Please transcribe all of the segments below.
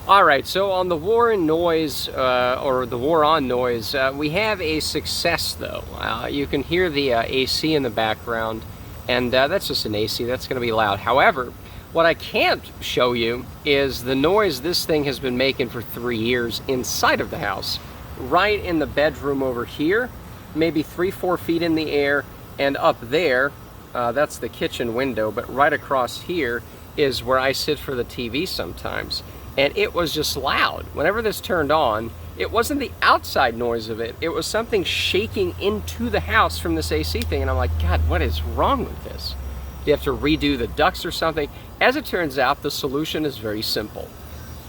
Alright, so on the war in noise, or the war on noise, we have a success though. You can hear the AC in the background, and that's just an AC, that's going to be loud. However, what I can't show you is the noise this thing has been making for 3 years inside of the house. Right in the bedroom over here, maybe 3-4 feet in the air, and up there, that's the kitchen window, but right across here is where I sit for the TV sometimes. And it was just loud. Whenever this turned on, it wasn't the outside noise of it, it was something shaking into the house from this AC thing, and I'm like, God, what is wrong with this? Do you have to redo the ducts or something? As it turns out, the solution is very simple.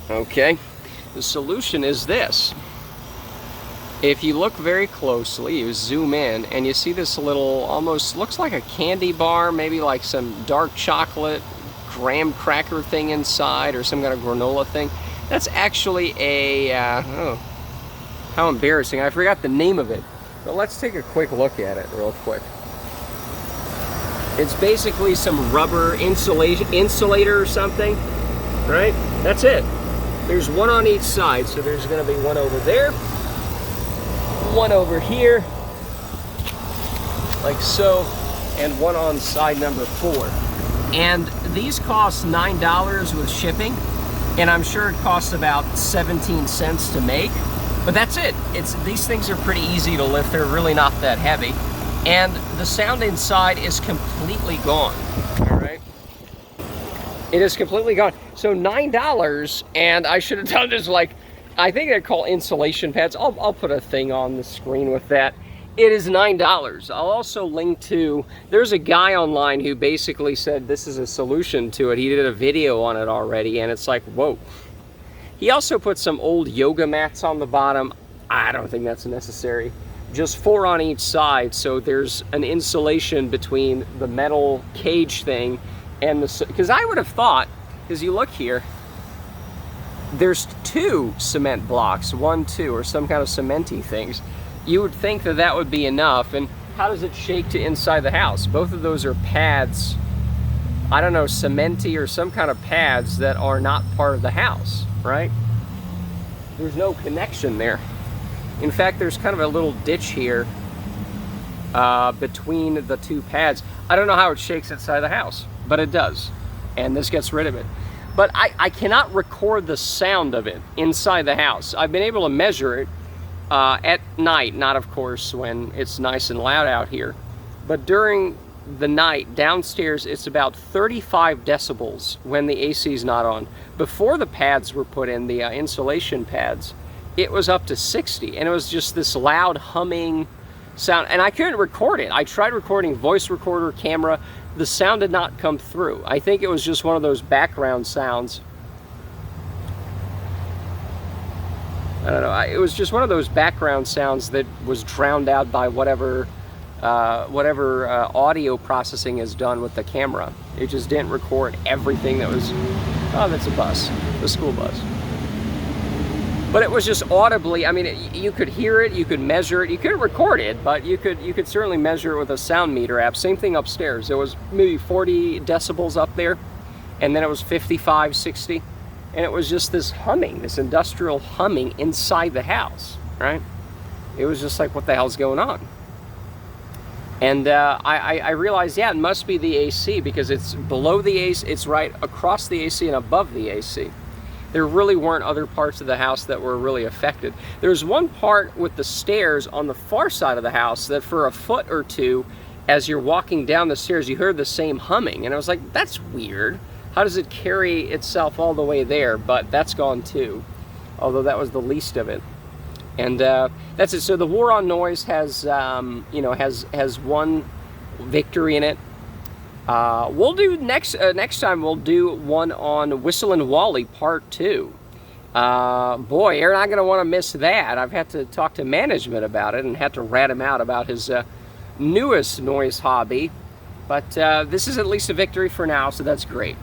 Okay, the solution is this. If you look very closely, you zoom in, and you see this little, almost looks like a candy bar, maybe like some dark chocolate, graham cracker thing inside, or some kind of granola thing. That's actually a, oh, how embarrassing. I forgot the name of it. But let's take a quick look at it real quick. It's basically some rubber insulator or something, right? That's it. There's one on each side, so there's going to be one over there, one over here, like so, and one on side number 4. And these cost $9 with shipping, and I'm sure it costs about 17 cents to make, but that's it. These things are pretty easy to lift. They're really not that heavy, and the sound inside is completely gone. All right, it is completely gone. So $9, and I should have done this, like, I think they're called insulation pads. I'll put a thing on the screen with that. It is $9. I'll also link to, there's a guy online who basically said this is a solution to it. He did a video on it already, and it's like, whoa. He also put some old yoga mats on the bottom. I don't think that's necessary. Just 4 on each side, so there's an insulation between the metal cage thing and the, because I would have thought, because you look here, there's 2 cement blocks, 1, 2, or some kind of cementy things. You would think that that would be enough, and how does it shake to inside the house? Both of those are pads, I don't know, cementy or some kind of pads that are not part of the house, right? There's no connection there. In fact, there's kind of a little ditch here between the 2 pads. I don't know how it shakes inside the house, but it does, and this gets rid of it. But I cannot record the sound of it inside the house. I've been able to measure it at night, not of course when it's nice and loud out here, but during the night downstairs it's about 35 decibels when the AC is not on. Before the pads were put in, the insulation pads, it was up to 60, and it was just this loud humming sound, and I couldn't record it. I tried recording voice recorder, camera, the sound did not come through. I think it was just one of those background sounds. I don't know, it was just one of those background sounds that was drowned out by whatever audio processing is done with the camera. It just didn't record everything that was, oh, that's a bus, the school bus. But it was just audibly, I mean, you could hear it, you could measure it, you couldn't record it, but you could certainly measure it with a sound meter app. Same thing upstairs. There was maybe 40 decibels up there, and then it was 55, 60. And it was just this humming, this industrial humming inside the house, right? It was just like, what the hell's going on? And I realized, yeah, it must be the AC, because it's below the AC, it's right across the AC and above the AC. There really weren't other parts of the house that were really affected. There's one part with the stairs on the far side of the house that for a foot or two, as you're walking down the stairs, you heard the same humming. And I was like, that's weird. How does it carry itself all the way there? But that's gone too, although that was the least of it. And that's it. So the war on noise has, you know, has one victory in it. We'll do next time. We'll do one on Whistlin' Wally Part 2. Boy, you're not going to want to miss that. I've had to talk to management about it and had to rat him out about his newest noise hobby. But this is at least a victory for now, so that's great.